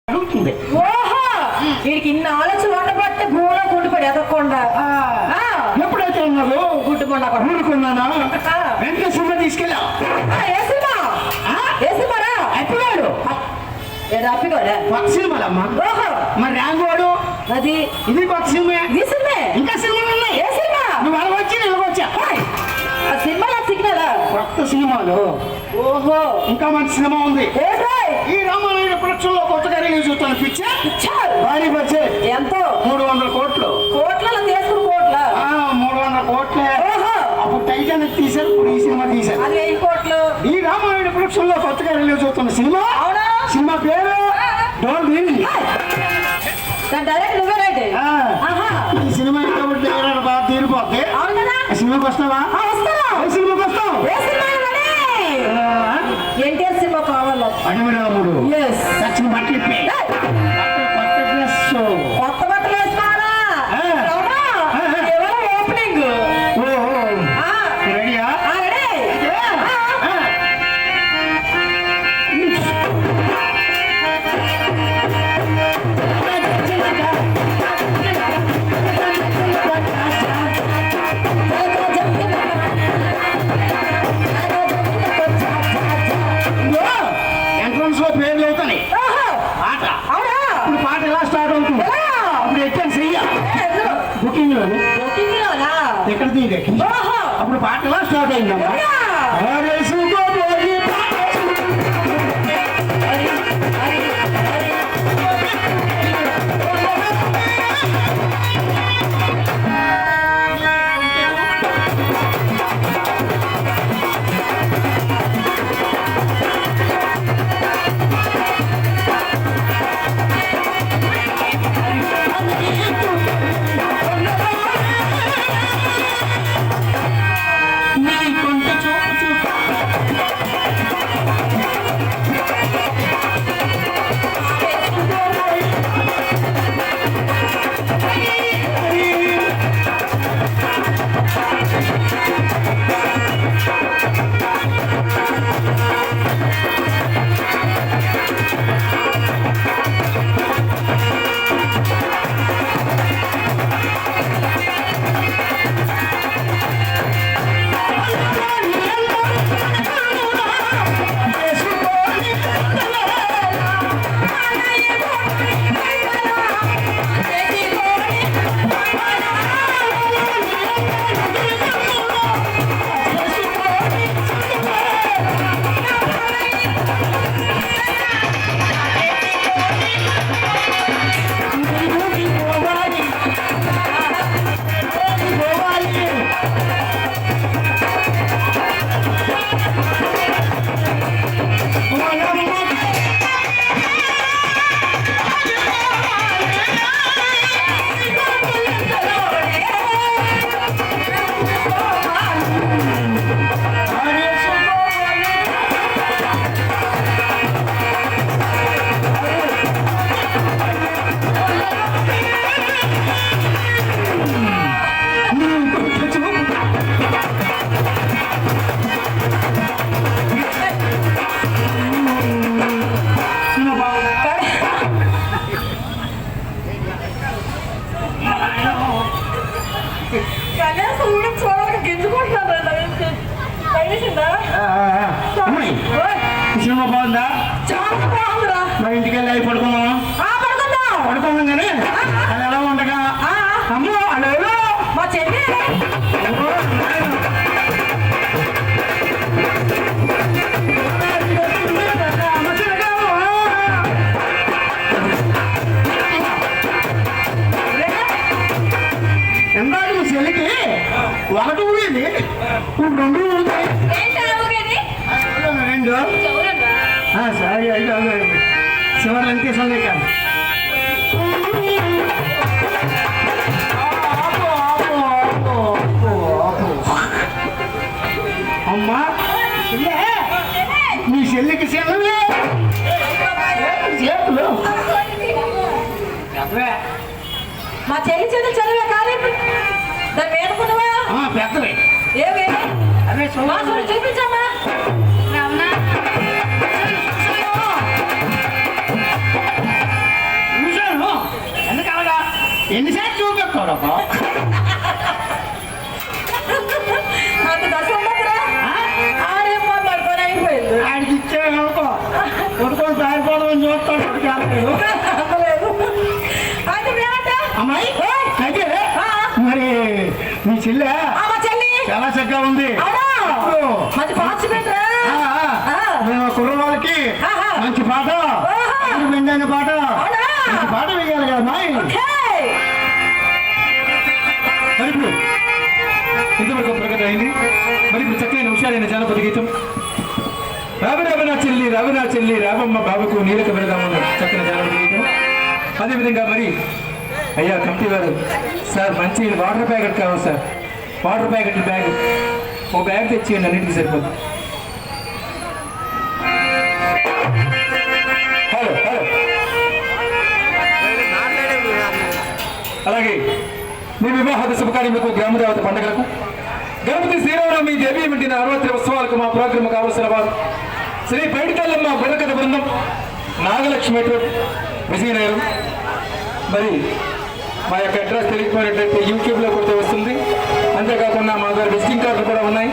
అడుగుతుంది. ఓహో వీడికి ఇన్ని ఆలోచన ఉండబట్టి భూమిలో గుండిపడి ఎదగకుండా ఎప్పుడైతే ఉన్నావు గుడ్డుకుండా ఊరుకున్నానా వెంటనే సినిమా తీసుకెళ్ళా. ఎప్పుడాడు కొత్త సినిమాలమ్మా. మరి రాంగోడు అది ఇది కొత్త సినిమా. ఈ సినిమా ఇంకా సినిమాలు ఉన్నాయి. ఏ సినిమా నువ్వు అలా వచ్చి నేను వచ్చా ఆ సినిమా సిగ్నల్ కొత్త సినిమాలు. ఓహో ఇంకా మంచి సినిమా ఉంది. ఈ రామారాయణ ప్రొడక్షన్ లో కొత్తగా రిలీజ్ అవుతాను. పిక్చర్ భారీ బడ్జెట్. ఎంతో 300 కోట్లు. కోట్లలో తీసుకుని కోట్ల 300 కోట్లే. అప్పుడు టైటానిక్ తీశారు, ఇప్పుడు ఈ సినిమా తీశారు. అది 1000 కోట్లు. ఈ రామారాయణ ప్రొడక్షన్ లో కొత్తగా రిలీజ్ అవుతున్న సినిమా. సినిమా పేరు డోంట్ విన్. డైరెక్ట్ నువ్వే రైట్. ఈ సినిమా కాబట్టి బాగా తీరిపోద్ది. సినిమాకి వస్తావా? సినిమాకి వస్తావు. ఎన్టీఆర్ సినిమా కావాలో అడవిరాముడు దక్షిణ బట్టలు కొత్త డ్రెస్ కొత్త బట్టలు వేసుకోవాలా? ఓపెనింగ్ రెడీయా? ఎంట్రన్స్ లో పేర్లు అవుతాయి. పాట ఇప్పుడు పాట ఎలా స్టార్ట్ అవుతుంది? అప్పుడు ఎక్కాను చెయ్య బుకింగ్ లో ఎక్కడ తీయకి అప్పుడు పాట ఎలా స్టార్ట్ అయిందమ్మా? సినిమా బాగుందా? చాలా బాగుందిరా. మరి ఇంటికి వెళ్ళి అవి పడుకున్నావా? పడుకున్నాం కానీ అది ఎలా ఉండగా అమ్మో అలా మా చెల్లి ఎందాక మీ చెల్లికి ఒకటి ఊరేది ఇప్పుడు 2 ఊరుతాయి. 2 సరే అయితే చివరి ఎంతేసాయి కాదు. అమ్మా మీ చెల్లికి సెలవు చేతులు మా చెల్లి చెల్లి చదివే కానీ దాన్ని వేడుకున్నావా? పెద్దవి ఏమి అదే చూపించమ్మా. ఎన్నిసార్లు చూపెడతావు అంత దశ ఉండదురా ఆడేం మాట్లాడుకొని అయిపోయింది ఆడికి ఇచ్చేయనుకో కొడుకొని పారిపోదామని చూస్తాడు లేదు అయితే మేమంటే అమ్మాయి అయితే మరి మీ చెల్లె మా చెల్లి చాలా చక్కగా ఉంది అవునా మంచి పాచి పెట్టరా మేము కుర్రవాళ్ళకి మంచి పాట మెండైన పాట మంచి పాట వేయాలి కదా అమ్మాయి మరి ఇప్పుడు ఇంతవరకు ప్రగతి అయింది. మరి ఇప్పుడు చక్కని హుషారైన జానపద గీతం రావి నా చెల్లి రావమ్మ బాబుకు నీలక పెడదామన్న చక్కని జానపద గీతం. అదేవిధంగా మరి అయ్యా కమిటీ వారు సార్ మంచి వాటర్ ప్యాకెట్ కావాలి సార్. వాటర్ ప్యాకెట్ బ్యాగ్ ఒక బ్యాగ్ తెచ్చేయండి, అన్నింటికి సరిపోతుంది. హలో హలో అలాగే మీ వివాహ శుభకార్యములకు గ్రామదేవత పండుగలకు గణపతి శ్రీరామనవమి దేవి వంటి నవరాత్రి ఉత్సవాలకు మా ప్రోగ్రామ్ కావలసిన వారు శ్రీ పైడితల్లమ్మ బుర్రకథ బృందం, నాగలక్ష్మి విజయనగరం. మరి మా యొక్క అడ్రస్ తెలియకపోయినట్లయితే యూట్యూబ్లో కొడితే వస్తుంది. అంతేకాకుండా మా దగ్గర విజిటింగ్ కార్డులు కూడా ఉన్నాయి.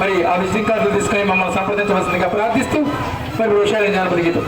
మరి ఆ విజిటింగ్ కార్డులు తీసుకొని మమ్మల్ని సంప్రదించవలసిందిగా ప్రార్థిస్తూ మరి హుషారైన జానపద గీతం.